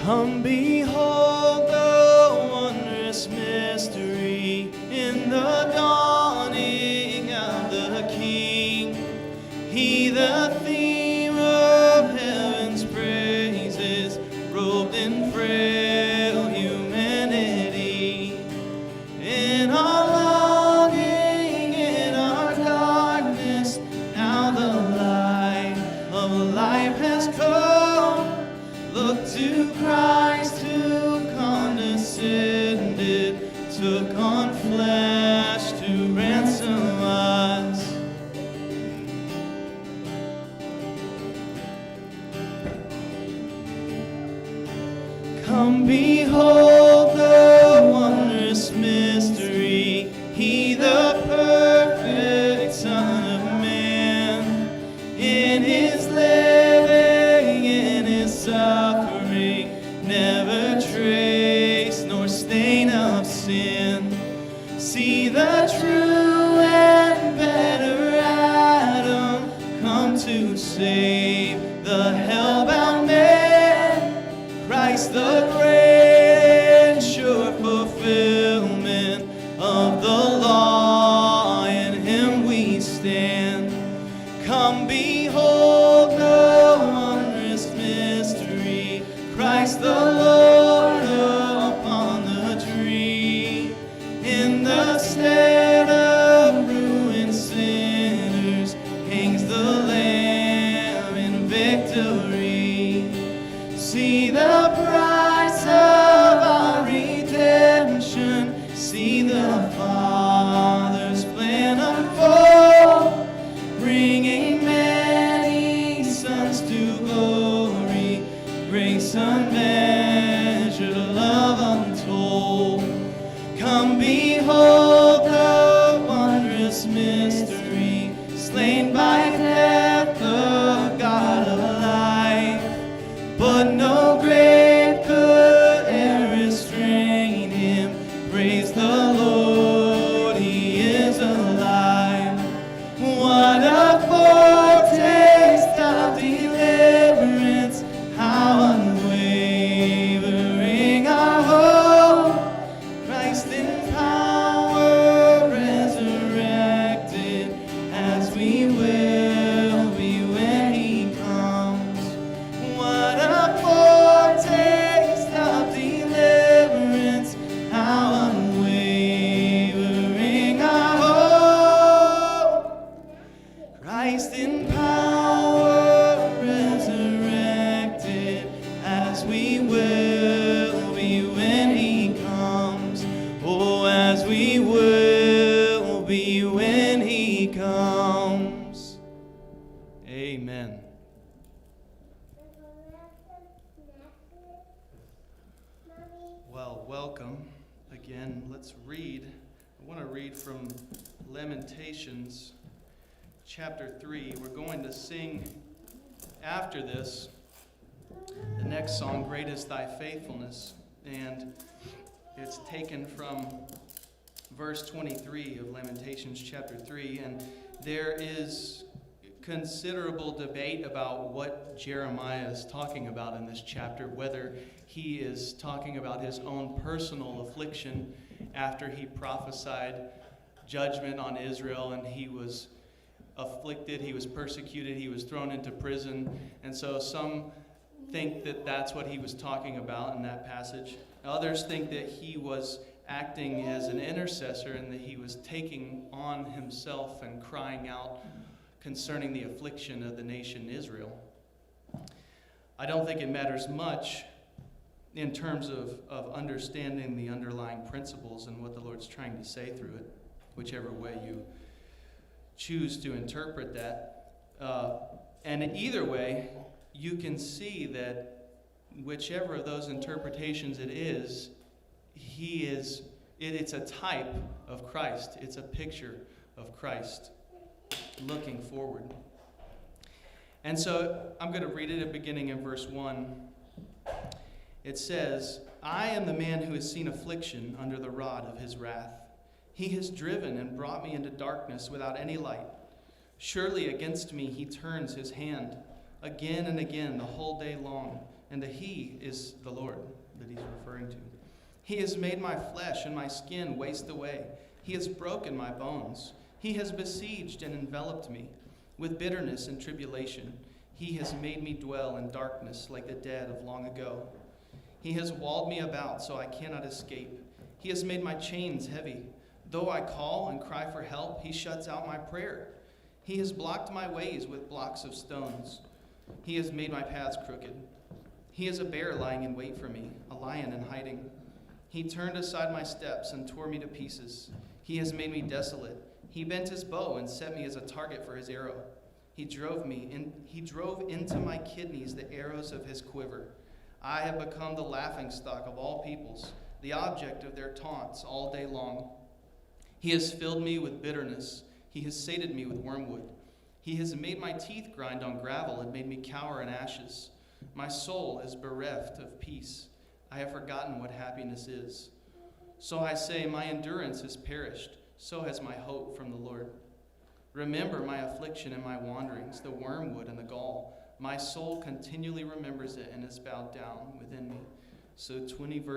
Come behold the wondrous mystery in the dawning of the King. He, the theme of heaven's praises, robed in frail humanity. In our longing, in our darkness, now the light of life has come. Look to Christ who condescended, took on flesh to ransom us. Come behold the wondrous mystery, He the perfect Son of Man. In His living, in His suffering, never trace nor stain of sin. See the true and better Adam come to save the hell-bound man. Christ the great and sure fulfillment of the law, in Him we stand. Come behold the wondrous mystery, Christ the Lord upon the tree. In the stead of ruined sinners hangs the Lamb in victory. See the price of our redemption, see the Father's plan unfold, bringing many sons to glory, grace unmeasured, love untold. Come behold the wondrous mystery, slain by death, the God of life. But no grave could e'er restrain Him. Praise the Lord, He is alive. What a foretaste of deliverance, how unwavering our hope. Christ in power resurrected, as we will be when He comes. What a foretaste of deliverance, how unwavering our hope. Christ in power resurrected, as we will be when He comes. Oh, as we will be when He comes. Amen. Well, welcome again. Let's read. I want to read from Lamentations chapter 3. We're going to sing after this the next song, Great is Thy Faithfulness. And it's taken from verse 23 of Lamentations chapter 3. And there is considerable debate about what Jeremiah is talking about in this chapter, whether he is talking about his own personal affliction after he prophesied judgment on Israel, and he was afflicted, he was persecuted, he was thrown into prison. And so some think that that's what he was talking about in that passage. Others think that he was acting as an intercessor and that he was taking on himself and crying out concerning the affliction of the nation Israel. I don't think it matters much in terms of understanding the underlying principles and what the Lord's trying to say through it, whichever way you choose to interpret that. And in either way, you can see that whichever of those interpretations it is, it's a type of Christ. It's a picture of Christ looking forward. And so I'm going to read it beginning in verse 1. It says, I am the man who has seen affliction under the rod of his wrath. He has driven and brought me into darkness without any light. Surely against me he turns his hand again and again the whole day long. And the he is the Lord that he's referring to. He has made my flesh and my skin waste away. He has broken my bones. He has besieged and enveloped me with bitterness and tribulation. He has made me dwell in darkness like the dead of long ago. He has walled me about so I cannot escape. He has made my chains heavy. Though I call and cry for help, he shuts out my prayer. He has blocked my ways with blocks of stones. He has made my paths crooked. He is a bear lying in wait for me, a lion in hiding. He turned aside my steps and tore me to pieces. He has made me desolate. He bent his bow and set me as a target for his arrow. He drove into my kidneys the arrows of his quiver. I have become the laughingstock of all peoples, the object of their taunts all day long. He has filled me with bitterness. He has sated me with wormwood. He has made my teeth grind on gravel and made me cower in ashes. My soul is bereft of peace. I have forgotten what happiness is. So I say, my endurance has perished. So has my hope from the Lord. Remember my affliction and my wanderings, the wormwood and the gall. My soul continually remembers it and is bowed down within me. So 20 verses.